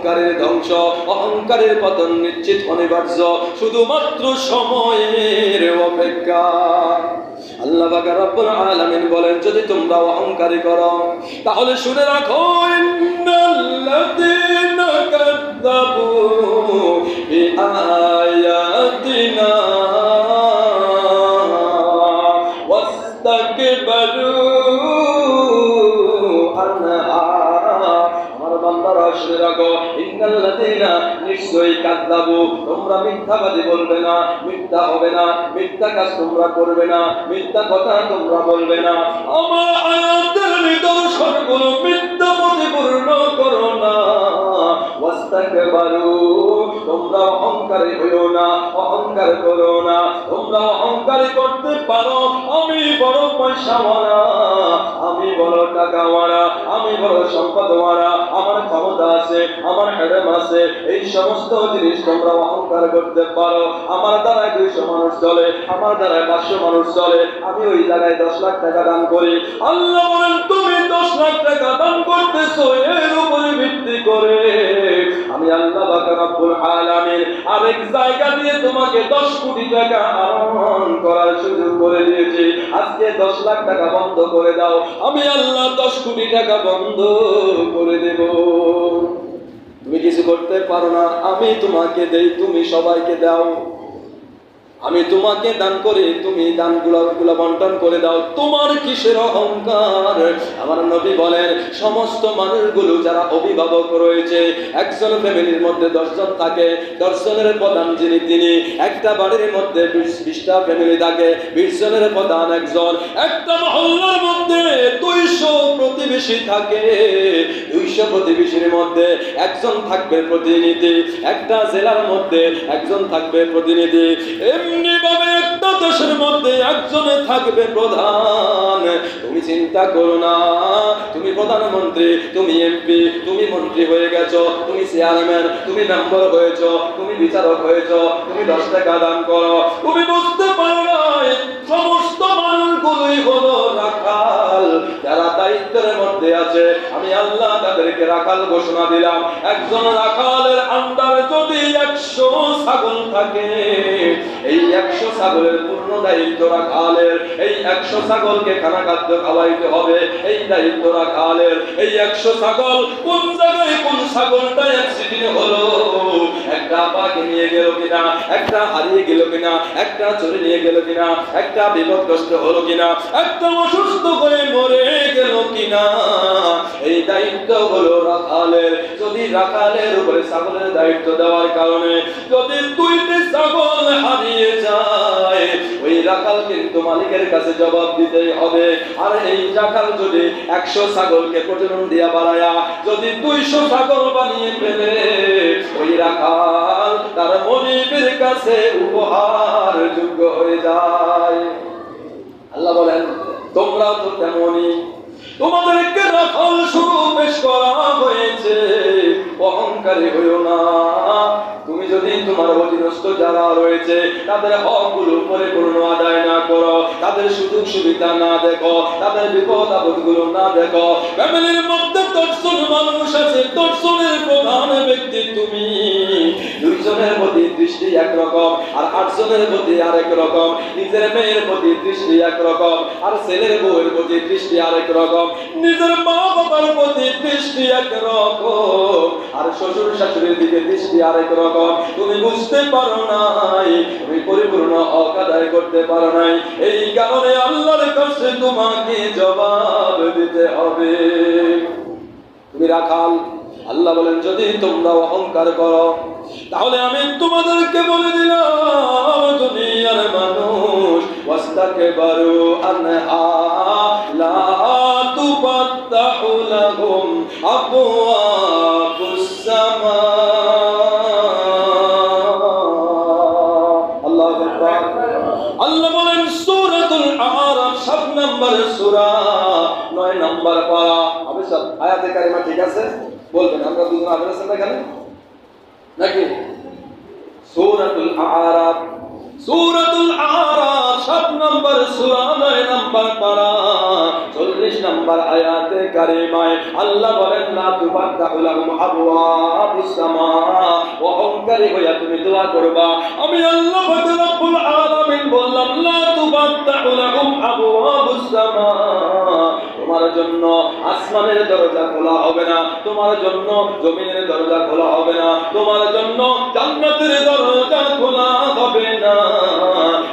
অহংকারের ধ্বংস, অহংকারের পতন নিশ্চিত অনিবার্য, শুধুমাত্র সময়ের অপেক্ষা। আল্লাহ পাক রব্বুল আলামিন বলেন, যদি তোমরা অহংকারী করো তাহলে শুনে রাখো, ইন্নাল্লাযীনা কাযযাবু বিআয়াতিনা ওয়াস্তাকবারু আনহা। আমার বান্দারা শুনে রাখো, ইন্নাল্লাযীনা নিশ্চয়ই কাযযাবু, তোমরা মিথ্যাবাদী বলবে না, মিথ্যা হবে না, মিথ্যা কাজ তোমরা করবে না, মিথ্যা কথা তোমরা বলবে না, আমার আয়াতের নিদর্শনগুলো মিথ্যা পরিপূর্ণ করো না। ওয়াস্তাকবারু, তোমরা অহংকারী হইও না, অহংকার করো না। তোমরা অহংকারী করতে পারো, আমি বড় পয়সাওয়ালা, আমি বড় টাকাওয়ালা, আমি বড় সম্পদওয়ালা, আমার ক্ষমতা আছে, আমার হেডেম আছে, এই সমস্ত জিনিস তোমরা অহংকার করতে পারো। আমার দ্বারায় 200 মানুষ চলে, আমার দ্বারায় 500 মানুষ চলে, আমি ওই জায়গায় 10 লাখ টাকা দান করি। আল্লাহ বলেন, তুমি 10 লাখ টাকা দান করতেছো, এর উপরে ভিত্তি করে আমি আল্লাহ পাক রব্বুল আলামিন আরেক জায়গা দিয়ে তোমাকে 10 কোটি টাকা আরোহণ করার সুযোগ করে দিয়েছি। আজকে 10 লাখ টাকা বন্ধ করে দাও, আমি আল্লাহ 10 কোটি টাকা বন্ধ করে দেব। তুমি কিছু করতে পারো না, আমি তোমাকে দেই, তুমি সবাইকে দাও। আমি তোমাকে দান করে তুমি দানগুলো বন্টন করে দাও, তোমার কিসের অহংকার? আমার নবী বলেন, সমস্ত মানুষগুলো যারা অভিভাবক রয়েছে, একজন ফ্যামিলির মধ্যে 10 জন থাকে, 10 জনের প্রধান যিনি, তিনি একটা বাড়ির মধ্যে 20টা ফ্যামিলি থাকে, 20 জনের প্রধান একজন। একটা মহল্লার মধ্যে 200 প্রতিবেশী থাকে, 200 প্রতিবেশীর মধ্যে একজন থাকবে প্রতিনিধি, একটা জেলার মধ্যে একজন থাকবে প্রতিনিধি, এমনি ভাবে একটা দেশের মধ্যে একজনে থাকবে প্রধান। তুমি চিন্তা করো না, তুমি প্রধানমন্ত্রী, তুমি এমপি, তুমি মন্ত্রী হয়ে গেছো, তুমি চেয়ারম্যান, তুমি মেম্বার হয়েছো, তুমি বিচারক হয়েছো, তুমি 10 টাকা দান করো, তুমি বুঝতে পারো না সমস্ত মানুষগুলোই হলো রাখাল। যারা দায়িত্বের মধ্যে আছে, আমি আল্লাহ তাদেরকে রাখাল ঘোষণা দিলাম। একজন রাখালের আন্ডারে যদি 100 ছাগল থাকে, এই 100 ছাগলের পূর্ণ দায়িত্ব রাখালের। এই 100 ছাগলকে খানা খাদ্য খাওয়াইতে হবে, এই দায়িত্ব রাখালের। এই 100 ছাগল কোন জায়গায় কোন ছাগলটা অ্যাক্সিডেন্ট হলো, একটা পাকে নিয়ে গেল কিনা, একটা হারিয়ে গেল কিনা, একটা চুরি নিয়ে গেল কিনা, একটা বিপদগ্রস্ত হলো কিনা, একটা অসুস্থ হয়ে মরে গেল কিনা, এই দায়িত্ব হলো রাখালের। যদি রাখালের উপরে ছাগলের দায়িত্ব দেওয়ার কারণে যদি 2টি ছাগল হারিয়ে যায়, ওই রাখাল কিন্তু মালিকের কাছে জবাব দিতেই হবে। আর এই রাখাল যদি 100 ছাগলকে প্রজনন দিয়া বাড়ায়া যদি 200 ছাগল বানিয়ে ফেলে, ওই রাখাল তার মালিকের কাছে উপহার যোগ্য হয়ে যায়। আল্লাহ বলেন, তোমরা তো তেমনই, তোমাদেরকে রাখাল স্বরূপ পেশ করা হয়েছে, অহংকারী হইও না। তুমি যদি তোমার অধীনস্থ যারা রয়েছে তাদের হকগুলো পরিপূর্ণ আদায় না করো, তাদের সুযোগ সুবিধা না দেখো, তাদের বিপদ আপদগুলো না দেখো। ফ্যামিলির মধ্যে 10 জন মানুষ আছে, 10 জনের প্রধান ব্যক্তি তুমি। 2 জনের প্রতি দৃষ্টি একরকম, আর 8 জনের প্রতি আরেক রকম। নিজের মেয়ের প্রতি দৃষ্টি একরকম, আর ছেলের বউয়ের প্রতি দৃষ্টি আরেক রকম। নিজের মা বাবার প্রতি দৃষ্টি একরকম, আর শ্বশুর শাশুড়ির দিকে দৃষ্টি আরেক রকম। তুমি বুঝতে পারো নাই, তুমি পরিপূর্ণ হক আদায় করতে পারো নাই, এই কারণে আল্লাহর কাছে তোমাকে জবাব দিতে হবে। তুমি রাখাল। আল্লাহ বলেন, যদি তোমরা অহংকার করো তাহলে আমি তোমাদেরকে বলে দিলাম, দুনিয়ার মানুষ ওয়াস্তাকবারু আনহা লা তুফাত্তাহু লাহুম আবওয়াবুস সামা। আল্লাহু আকবার। আল্লাহ বলেন সূরাতুল আরাফ 7 নম্বর সূরা 9 নম্বর পারা। আমি সব আয়াতে কারিমা ঠিক আছে বলবেন, আমরা দুজন আগে আছেন এখানে নাকি? সূরাতুল আরাফ, সূরাতুল আরাফ 7 নম্বর সূরা 9 নম্বর পারা 40 49 নম্বর আয়াতে কারিমায় আল্লাহ বলেন লা তুফাত্তাহু লাহুম আবওয়াবুস সামা, অহংকারী হইয়া তুমি দোয়া করবা। আমি আল্লাহ রব্বুল আলামিন বললাম লা তুফাত্তাহু লাহুম আবওয়াবুস সামা, তোমার জন্য আসমানের দরজা খোলা হবে না, তোমার জন্য জমিনের দরজা খোলা হবে না, তোমার জন্য জান্নাতের দরজা খোলা হবে না,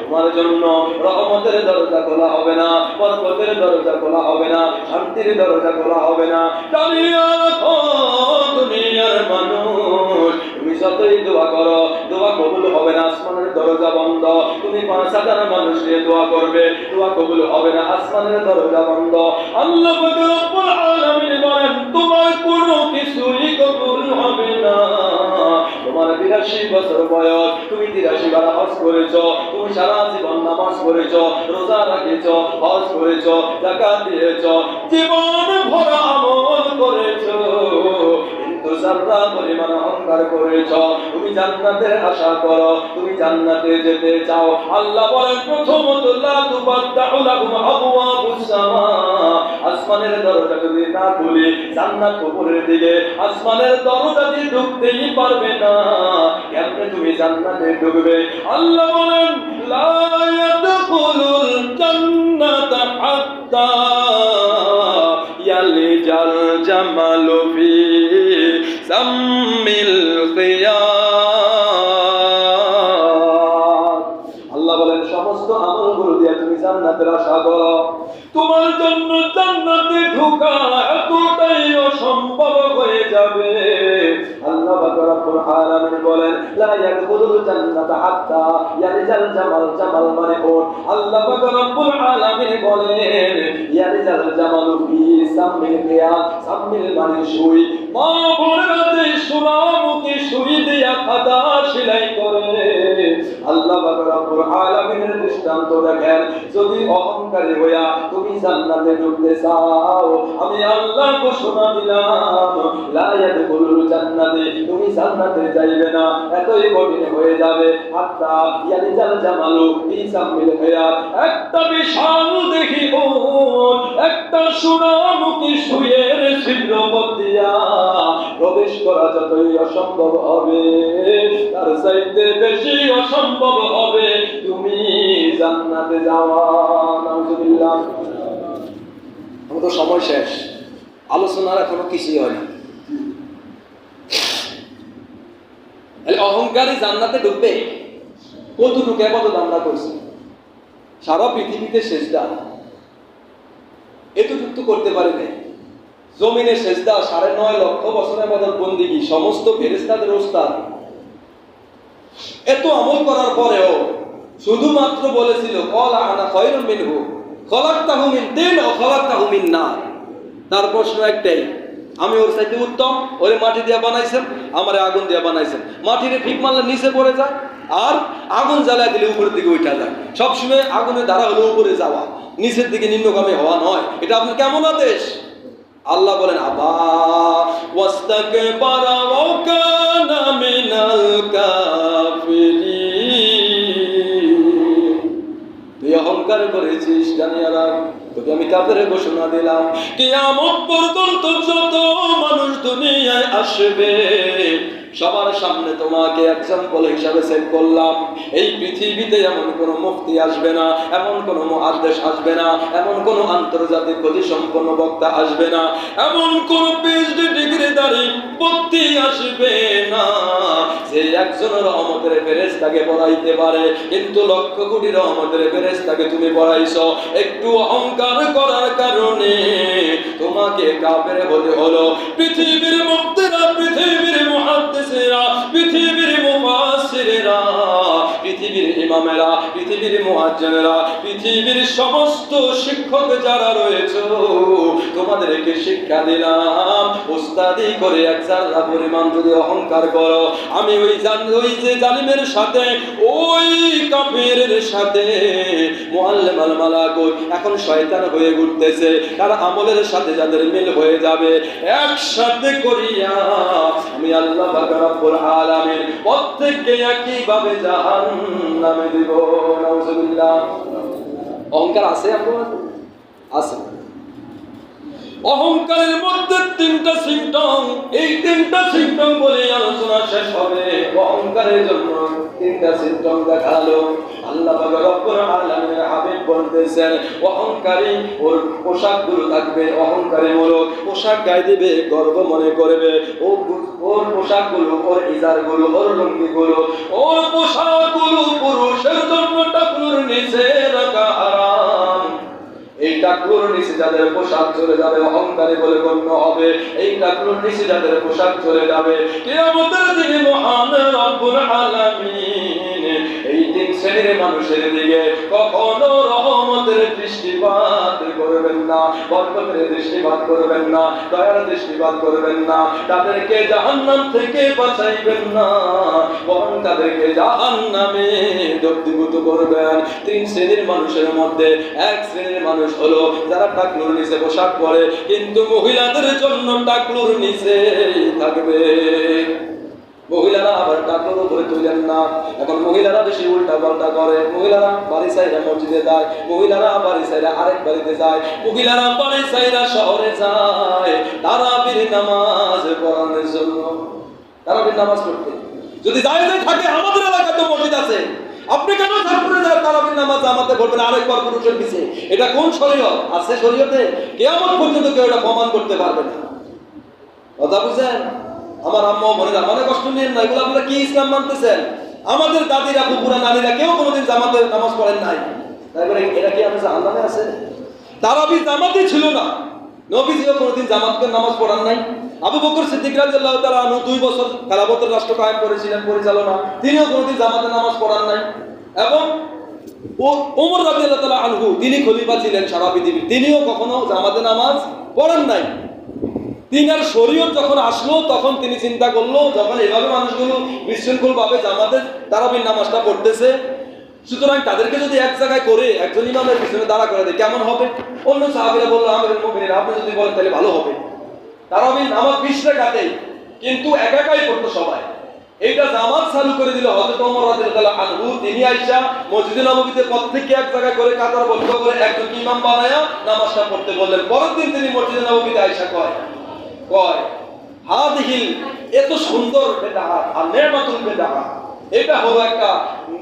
তোমার জন্য রহমতের দরজা খোলা হবে না, বরকতের দরজা খোলা হবে না, শান্তির দরজা খোলা হবে না। জানিয়া রাখো দুনিয়ার মানুষ, তুমি যতই দোয়া করো দোয়া কবুল হবে না, আসমানের দরজা বন্ধ। তুমি 5,000 মানুষ নিয়ে দোয়া করবে, দোয়া কবুল হবে না, আসমানের দরজা বন্ধ। আল্লাহ রব্বুল আলামিন বলেন তোমার কোনো কিছুই কবুল হবে না। তোমার 82 বছর বয়স, তুমি 83 বার হজ করেছো, তুমি সারা জীবন নামাজ পড়েছো, রোজা রাখেছো, হজ করেছো, যাকাত দিয়েছো, জীবন ভরা আমল করেছো, কিন্তু যারা পরিমাণ অহংকার করেছো। তুমি জান্নাতের আশা করো, তুমি জান্নাতে যেতে চাও। আল্লাহ বলেন প্রথমত লা তুফাত্তাহু লাহুম আবওয়াবুস সামা, আসমানের দরজা যদি না খুলি, জান্নাত উপরের দিকে, আসমানের দরজা দিয়ে ঢুকতেই পারবে না, কেমনে তুমি জান্নাতে ঢুকবে? আল্লাহ বলেন লা ইয়াদখুলুল জান্নাতা হাত্তা ইয়ালিজাল জামালু ফি সাম্মিল খিয়াত। আল্লাহ বলেন সমস্ত আমলগুলো দিয়ে তুমি জান্নাতের আশা করো, তোমার জন্য জান্নাতে ঢোকা এতটাই অসম্ভব হয়ে যাবে। আল্লাহ রব্বুল আলামিন বলেন লা ইয়াদখুলুল জান্নাতা হাত্তা ইয়ালিজাল জামাল, জামাল মানে ওট। আল্লাহ রব্বুল আলামিন বলেন ইয়ালিজাল জামালু ফি সাম্মিল খিয়াত, সাম্মিল মানে সুই। মা বোনেরা যে সোনামুখী সুই দিয়া খাদা সেলাই করে, আল্লাহ রব্বুল আলামিনের দৃষ্টান্ত দেখেন। যদি অহংকারী হইয়া তুমি জান্নাতে ঢুকতে চাও, আমি আল্লাহ ঘোষণা দিলাম লা ইয়াদখুলুল জান্নাতে, তুমি জান্নাতে যাইবে না, এতই কঠিন হয়ে যাবে। হাত্তা ইয়ালিজাল জামালু ফি সাম্মিল খিয়াত, একটা বিশাল দেখি উট একটা সোনামুখী সুইয়ের ছিদ্র দিয়া প্রবেশ করা যতই অসম্ভব হবে, তার চাইতে বেশি অসম্ভব হবে তুমি জান্নাতে যাওয়া। নাউজুবিল্লাহ। আমাদের সময় শেষ, আলোচনার এখনো কিছুই হয় না। অহংকারী জান্নাতে ঢুকবে কতটুকু ইবাদত আমরা করছি? সারা পৃথিবীতে সেজদা এতটুকু তো করতে পারি নাই। জমিনে সেজদা 9.5 লক্ষ বছরের ইবাদত বন্দেগী, সমস্ত ফেরেশতাদের ওস্তাদ। এত আমল করার পরেও শুধুমাত্র বলেছিল ক্বালা আনা খায়রুম মিনহু খলাকতাহু মিন তিন ওয়া খলাকতাহু মিন নার। তার প্রশ্ন একটাই, আমি ওর চাইতে উত্তম, ওরে মাটি দিয়ে বানাইছেন, আমারে আগুন দিয়ে বানাইছেন। মাটিরে ঠিক মারলে নিচে পড়ে যায়, আর আগুন জ্বালায় দিলে উপরের দিকে উঠা যায়। সবসময় আগুনের ধারা হলো উপরে যাওয়া, নিচের দিকে নিম্নগামী হওয়া নয়। এটা আপনার কেমন আদেশ? আল্লাহ বলেন আবা ওয়াস্তাকবারা ওয়া কানা মিনাল কাফিরিন। তুই অহংকার করেছিস, জানিয়া রাখ তোকে আমি কাফের ঘোষণা দিলাম। কিয়ামত পর্যন্ত যত মানুষ দুনিয়ায় আসবে সবার সামনে তোমাকে এক্সাম্পল হিসাবে সেট করলাম। এই পৃথিবীতে এমন কোনো মুফতি আসবে না, এমন কোনো মুহাদ্দিস আসবে না, এমন কোনো আন্তর্জাতিক খ্যাতি সম্পন্ন বক্তা আসবে না, এমন কোন পিএইচডি ডিগ্রিধারী ব্যক্তি আসবে না যে একজন রহমতের ফেরেশতাকে পড়াইতে পারে। কিন্তু লক্ষ কোটি রহমতের ফেরেশতাকে তুমি পড়াইছো, একটু অহংকার করার কারণে তোমাকে কাফের হতে হলো। পৃথিবীর মুফতিরা, পৃথিবীর মুহাদ্দিসেরা, পৃথিবীর মুফাসসিরেরা, পৃথিবীর ইমামেরা, পৃথিবীর মুয়াজ্জিনেরা, পৃথিবীর সমস্ত শিক্ষক যারা রয়েছে তোমাদেরকে শিক্ষা দিলাম, উস্তাদি করে এক জাররা পরিমাণ যদি অহংকার করো, আমি ওই যে জালিমের সাথে, ওই কাফেরের সাথে মুআল্লিমাল মালাকুত এখন শয়তান হয়ে ঘুরতেছে, তার আমলের সাথে যাদের মিল হয়ে যাবে একসাথে করিয়া আমি আল্লাহ রাব্বুল আলামিন প্রত্যেককে একইভাবে জাহান্নামে দিব। নাউজুবিল্লাহ। অহংকার আছে আপনার? আছে। অহংকারের মধ্যে তিনটা সিম্পটম, এই তিনটা সিম্পটম বলে আলোচনা শেষ হবে। অহংকারের জন্য তিনটা সিম্পটম দেখালো। আল্লাহ পাক রব্বুল আলামিন হাবিব বলতেছেন, অহংকারী ওর পোশাকগুলো থাকবে অহংকারী মূলক পোশাক গায়ে দিবে, গর্ব মনে করবে, ওর পোশাকগুলো, ওর ইজারগুলো, ওর লুঙ্গিগুলো, ওর পোশাকগুলো পুরুষের জন্য টাকলুর নিচে রাখা হারাম। এই টাকলুর নিচে যাদের পোশাক চলে যাবে অহংকারী বলে গণ্য হবে। এই টাকলুর নিচে যাদের পোশাক চলে যাবে কিয়ামতের দিনে মহান রব্বুল আলামিন এই তিন শ্রেণীর মানুষের দিকে কখনো রহমতের দৃষ্টিপাত করবেন না, বরকতের দৃষ্টিপাত করবেন না, দয়ার দৃষ্টিপাত করবেন না, তাদেরকে জাহান্নাম থেকে বাঁচাইবেন না, বরং তাদেরকে জাহান্নামে দগ্ধীভূত করবেন। তিন শ্রেণীর মানুষের মধ্যে এক শ্রেণীর মানুষ হলো যারা টাকলুর নিচে পোশাক পরে কিন্তু মহিলাদের জন্য টাকলুর নিচে থাকবে। মহিলারা আবার টাকলুর উপরে তুলেন না। এখন মহিলারা বেশি উল্টা পাল্টা করে। মহিলারা বাড়ি সাইরা মসজিদে যায়, মহিলারা বাড়ি সাইরা আরেক বাড়িতে যায়, মহিলারা বাড়ি সাইরা শহরে যায় তারাবির নামাজ পড়ানোর জন্য। তারাবির নামাজ পড়তে যদি জায়েজ থাকে, আমাদের এলাকায় তো মসজিদ আছে, আপনি কেন ঝাড়পুরে যায় তারাবির নামাজ জামাতে পড়বেন আরেকবার পুরুষের পিছে? এটা কোন শরীয়ত আছে? শরীয়তে কিয়ামত পর্যন্ত কেউ এটা প্রমাণ করতে পারবে না। কথা বুঝেন? আমার আম্মা বোনেরা মনে কষ্ট নিন না, এগুলো আপনারা কি ইসলাম মানতেছেন? আমাদের দাদিরা, ফুপুরা, নানিরা কেউ কোনোদিন জামাতে নামাজ পড়েন নাই, তাই বলে এটা কি আমাদের জাহান্নামে আছে? তারাবি জামাতে ছিল না, নবীজিও কোনোদিন জামাতকে নামাজ পড়ান নাই। আবু বকর সিদ্দিক রাদিয়াল্লাহু তাআলা আনহু 2 বছর খেলাফতের রাষ্ট্র কায়েম করেছিলেন, পরিচালনা, তিনিও কোনোদিন জামাতে নামাজ পড়ান নাই। এবং ওমর রাদিয়াল্লাহু তাআলা আনহু, তিনি খলিফা ছিলেন সারা পৃথিবীর, তিনিও কখনো জামাতে নামাজ পড়ান নাই। তিনার শরীয়ত যখন আসলো তখন তিনি চিন্তা করলো, যখন এভাবে মানুষগুলো বিশৃঙ্খল ভাবে জামাতে তারাবির নামাজটা পড়তেছে, সুতরাং তাদেরকে যদি এক জায়গায় করে একজন ইমামের পিছনে দাঁড়া করে দেয় কেমন হবে? অন্য সাহাবীরা বললো, আমিরুল মুমিনিন আপনি যদি বলেন তাহলে ভালো হবে। তারাবির নামাজ 20 রাকাতেই, কিন্তু একাই পড়তো সবাই। এইটা জামাত চালু করে দিল হযরত ওমর রাদিয়াল্লাহু আনহু। তিনি আয়েশা মসজিদে নববীতে প্রত্যেককে এক জায়গায় করে কাতার বন্ধ করে একজন ইমাম বানায়া নামাজটা পড়তে বললেন। পরের দিন তিনি মসজিদে নববীতে আয়েশা কয় হাদিহিল, এত সুন্দর বেদাত আর নেয়ামতুল বেদাত, এটা হলো একটা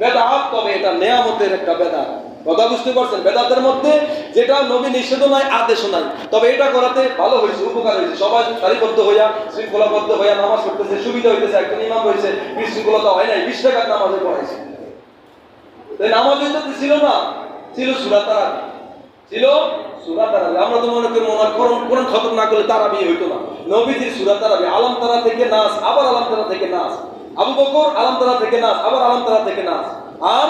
বেদাত, তবে এটা নেয়ামতের একটা বেদাত। কথা বুঝতে পারছেন? বেদাতের মধ্যে যেটা নবী নিষেধও নাই আদেশও নাই, তবে এটা করাতে ভালো হয়েছে, উপকার হয়েছে। সবাই সারিবদ্ধ হইয়া শৃঙ্খলাবদ্ধ হইয়া নামাজ পড়তেছে, সুবিধা হইতেছে। একজন ইমাম হয়েছে, বিশৃঙ্খলতা হয় নাই, 20 টাকার নামাজে পড়াইছে। তাই নামাজ হইতে ছিল না, ছিল সূরা তারাবি, ছিল সূরা তারাবি। আমরা তো মনে করি কোরআন খতম না করলে তারাবি হইতো না। নবীজির সূরা তারাবি, আলাম তারা থেকে নাস, আবার আলাম তারা থেকে নাস। আবু বকর আলাম তারা থেকে নাস, আবার আলাম তারা থেকে নাস। আর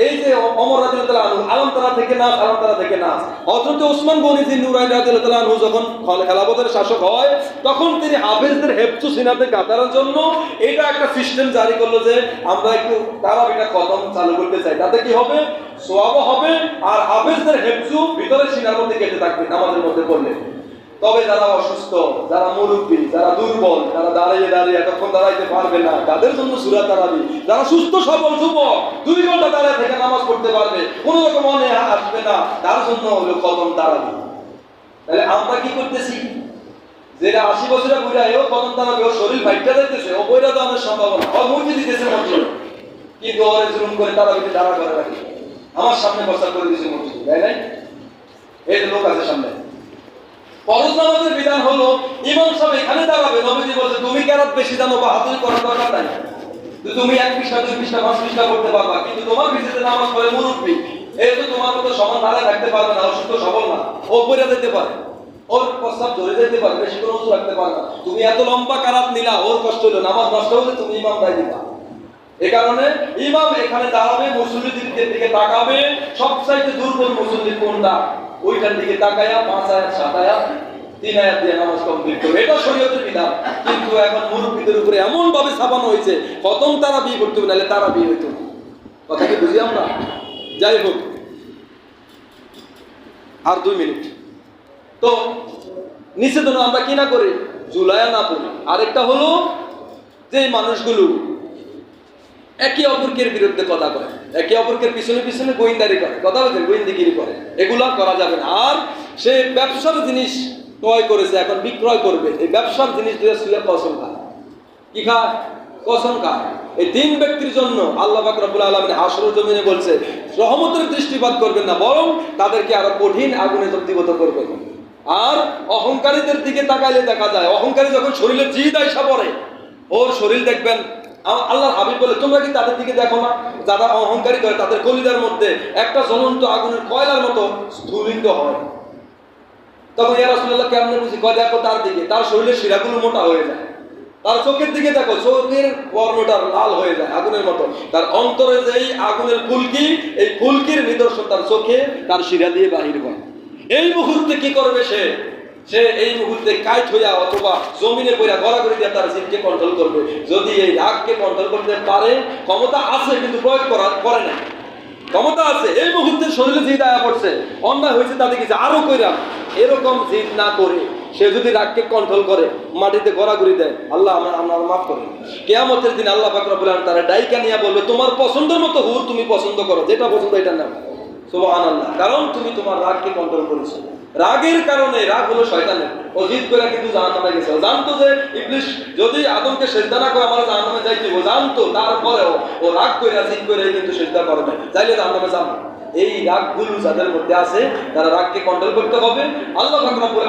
এই যে ওমর রাদিয়াল্লাহু আনহু আলাম তারা থেকে নাস, আলাম তারা থেকে নাস। হযরত ওসমান গনি নুরাইন রাদিয়াল্লাহু আনহু যখন খেলাফতের শাসক হয়, তখন তিনি হাফেজদের হেফজ সিনাতে কাটানোর জন্য এটা একটা সিস্টেম জারি করলো যে আমরা একটু তারাবিটা খতম চালু করতে চাই, তাতে কি হবে? সওয়াব হবে, আর হাফেজদের হেফজ ভিতরে সিনার মধ্যে কেটে থাকবে নামাজের মধ্যে পড়লে। তবে যারা অসুস্থ, যারা মুরব্বী, যারা দুর্বল, যারা দাঁড়িয়ে দাঁড়িয়ে এতক্ষণ দাঁড়াইতে পারবে না, তাদের জন্য সূরা তারাবি। যারা সুস্থ সবল যুবক 2 ঘন্টা দাঁড়িয়ে থেকে নামাজ পড়তে পারবে, কোনো রকম মনে আসবে না, তার জন্য হলো খতম তারাবি। তাহলে আমরা কি করতেছি? যেটা 80 বছরের বুড়া এও খতম তারাবি, ওর শরীর ভাইটা যাইতেছে, ও বইরা দানের সম্ভাবনা, ও মুরগি দিতেছে মসজিদে, কিন্তু ওরে জুলুম করে তারাবিতে দাঁড়া করে রাখি। আমার সামনে বসা করে দিয়েছে মসজিদে, তাই নাই? এই যে লোক আছে সামনে। ফরজ নামাজের বিধান হলো ইমাম সাহেব এখানে দাঁড়াবে, নবীজি বলেছে তুমি কেরাত বেশি জানো বা হাতুড়ি করার দরকার নাই, তুমি 1 পৃষ্ঠা 2 পৃষ্ঠা 5 পৃষ্ঠা করতে পারবা, কিন্তু তোমার ভিতরে নামাজ পড়ে মুরব্বী, এই তো তোমার মতো সমান দাঁড়ায় থাকতে পারবে না, অসুস্থ সবল না, ও পড়ে যেতে পারে, ওর প্রস্তাব ধরে যেতে পারে, বেশি করে উঁচু রাখতে পারে না। তুমি এত লম্বা কারাত নিলা, ওর কষ্ট হলো, নামাজ নষ্ট হলে তুমি ইমাম দায় দিবা। এই কারণে ইমাম এখানে দাঁড়াবে, মুসল্লিদের দিকে তাকাবে, সবচাইতে দুর্বল মুসল্লি কোনটা ওইটার দিকে তাকায়া 5 আয়াত 7 আয়াত 3 আয়াত দিয়ে নামাজ কমপ্লিট করবে, এটা শরীয়তের বিধান। কিন্তু এখন মুরব্বীদের উপরে এমন ভাবে ছাপানো হয়েছে খতম তারাবি করতে হবে, নাহলে তারাবি হইতো না। কথা কি বুঝি আমরা? যাই হোক, আর 2 মিনিট। তো নিষেধন আমরা কি না করি? জুলায়া না পড়ি। আরেকটা হলো যে মানুষগুলো একে অপরকে বিরুদ্ধে কথা করে, একে অপরকে পিছনে পিছনে গোয়েন্দারি করে, কথা বলছেন, গোয়েন্দাগিরি করে, এগুলা করা যাবে না। আর সে ব্যবসার জিনিস ক্রয় করেছে, এখন বিক্রয় করবে, এই ব্যবসার জিনিস দিয়ে শুয়ে কসম খায়। কি খায়? কসম খায়। এই তিন ব্যক্তির জন্য আল্লাহ পাক রব্বুল আলামিন হাশরের জমিনে বলছে রহমতের দৃষ্টিপাত করবেন না, বরং তাদেরকে আরো কঠিন আগুনে দগ্ধীভূত করবেন। আর অহংকারীদের দিকে তাকাইলে দেখা যায়, অহংকারী যখন শরীরে জিদ আইসা পড়ে, ওর শরীর দেখবেন, আল্লাহর হাবিব বলে তোমরা কি তাদের দিকে দেখো না, যারা অহংকারী করে তাদের কলিজার মধ্যে একটা জ্বলন্ত আগুনের কয়লার মতো স্ফুলিঙ্গ হয়। তখন ইয়া রাসূলুল্লাহ কেমনে বুঝি? কয় দেখো তার দিকে, তার শরীরের শিরাগুলো মোটা হয়ে যায়। তার চোখের দিকে দেখো, চোখের বর্ণটা লাল হয়ে যায় আগুনের মতো। তার অন্তরে যেই আগুনের ফুলকি, এই ফুলকির নিদর্শন তার চোখে, তার শিরা দিয়ে বাহির হয়। এই মুহূর্তে কি করবে সে? সে এই মুহূর্তে কাইট হইয়া অথবা জমিনে পড়া গড়াগড়ি দিয়ে তার জিদকে কন্ট্রোল করবে। যদি এই রাগকে কন্ট্রোল করতে পারে, ক্ষমতা আছে কিন্তু প্রয়োগ করে না। ক্ষমতা আছে, এই মুহূর্তে শরীরে জিদ আয়া পড়ছে, অন্যায় হয়েছে তাদের কিছু আরো কইরাম, এরকম জিদ না করে সে যদি রাগকে কন্ট্রোল করে, মাটিতে গড়াগড়ি দেয়, আল্লাহ আমরা মাফ করেন। কিয়ামতের দিন আল্লাহ পাক রব্বুল আলামিন তারা ডাইকা নিয়ে বলবে তোমার পছন্দের মতো হুর তুমি পছন্দ করো, যেটা পছন্দ এটা নাও। সুবহানাল্লাহ। কারণ তুমি তোমার রাগকে কন্ট্রোল করেছো। রাগের কারণে, রাগ হলো শয়তানের, ও জিদ করে কিন্তু জাহান্নামে গেছে। ও জানতো যে ইবলিস যদি আদমকে সিজদা না করে আমার জাহান্নামে যাইতে, ও জানতো, তারপরেও ও রাগ করে জিদ করে কিন্তু সিজদা করে না, চাইলে জাহান্নামে যাবে। এই রাগগুলো যাদের মধ্যে আছে তারা রাগকে কন্ট্রোল করতে হবে। আল্লাহ পাক রব্বুল